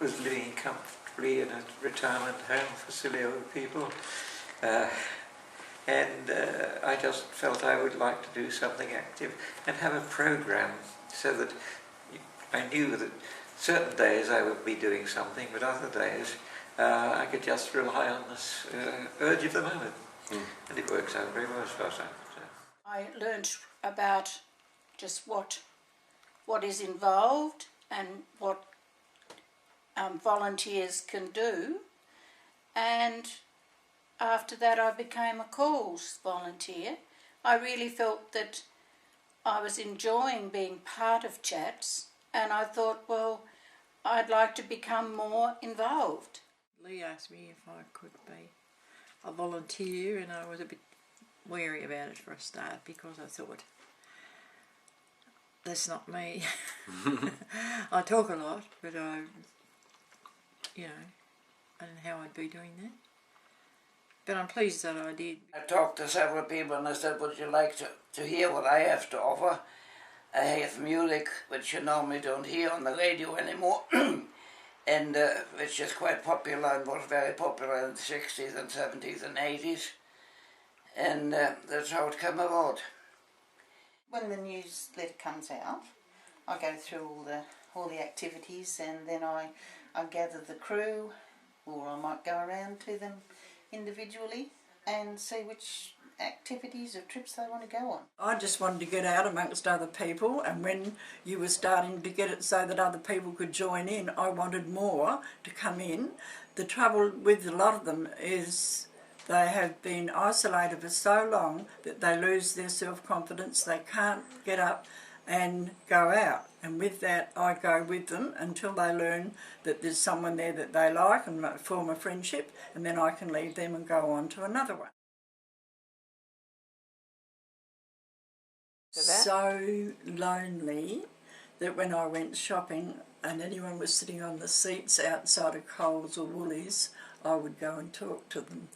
was living comfortably in a retirement home for silly old people. And I just felt I would like to do something active and have a program so that I knew that certain days I would be doing something, but other days I could just rely on this urge of the moment. And it works out very well as far as I'm concerned. I learnt about just what is involved and what volunteers can do, and after that I became a calls volunteer. I really felt that I was enjoying being part of chats, and I thought, well, I'd like to become more involved. Lee asked me if I could be a volunteer, and I was a bit wary about it for a start because I thought, that's not me. I talk a lot, but I don't know how I'd be doing that. But I'm pleased that I did. I talked to several people and I said, would you like to hear what I have to offer? I have music which you normally don't hear on the radio anymore, and which is quite popular and was very popular in the 60s and 70s and 80s. And that's how it came about. When the newsletter comes out, I go through all the activities, and then I gather the crew, or I might go around to them individually and see which activities or trips they want to go on. I just wanted to get out amongst other people, and when you were starting to get it so that other people could join in, I wanted more to come in. The trouble with a lot of them is they have been isolated for so long that they lose their self-confidence. They can't get up and go out, and with that I go with them until they learn that there's someone there that they like and form a friendship, and then I can leave them and go on to another one. So lonely that when I went shopping and anyone was sitting on the seats outside of Coles or Woolies, I would go and talk to them.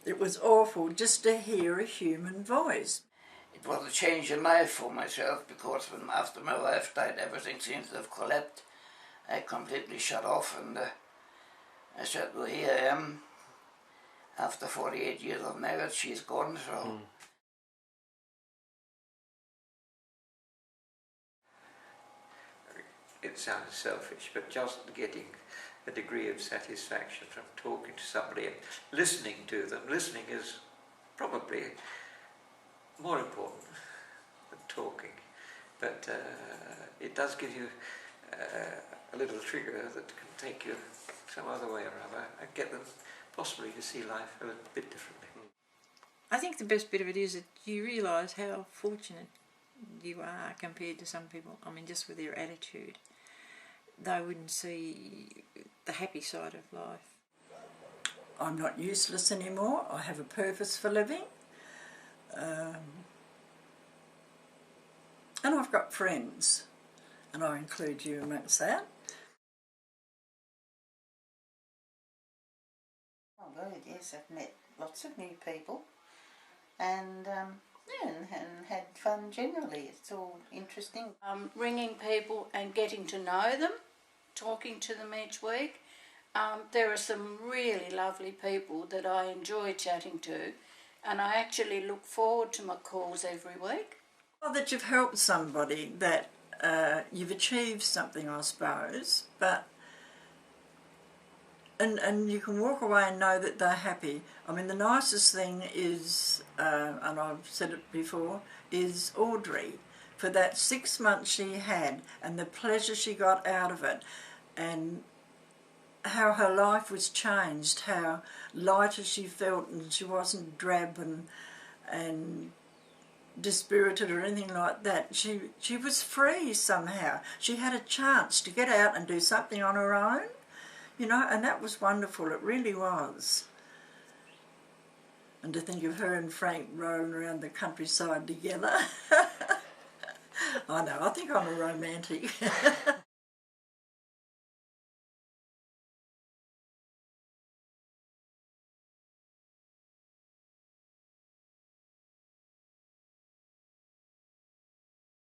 It was awful just to hear a human voice. It was a change in life for myself, because when after my wife died, everything seems to have collapsed. I completely shut off, and I said, well, here I am. After 48 years of marriage, she's gone, so... It sounds selfish, but just getting a degree of satisfaction from talking to somebody and listening to them. Listening is probably more important than talking, but it does give you a little trigger that can take you some other way or other and get them possibly to see life a little bit differently. I think the best bit of it is that you realise how fortunate you are compared to some people. I mean, just with their attitude, they wouldn't see the happy side of life. I'm not useless anymore. I have a purpose for living. And I've got friends, and I include you amongst that. Oh, good, yes, I've met lots of new people, and and had fun generally. It's all interesting. Ringing people and getting to know them, talking to them each week. There are some really lovely people that I enjoy chatting to, and I actually look forward to my calls every week. Well, that you've helped somebody, that you've achieved something, I suppose, but and you can walk away and know that they're happy. I mean, the nicest thing is, and I've said it before, is Audrey, for that 6 months she had and the pleasure she got out of it, and how her life was changed, how lighter she felt, and she wasn't drab and dispirited or anything like that. She was free somehow. She had a chance to get out and do something on her own, you know, and that was wonderful. It really was. And to think of her and Frank rolling around the countryside together. I know, I think I'm a romantic.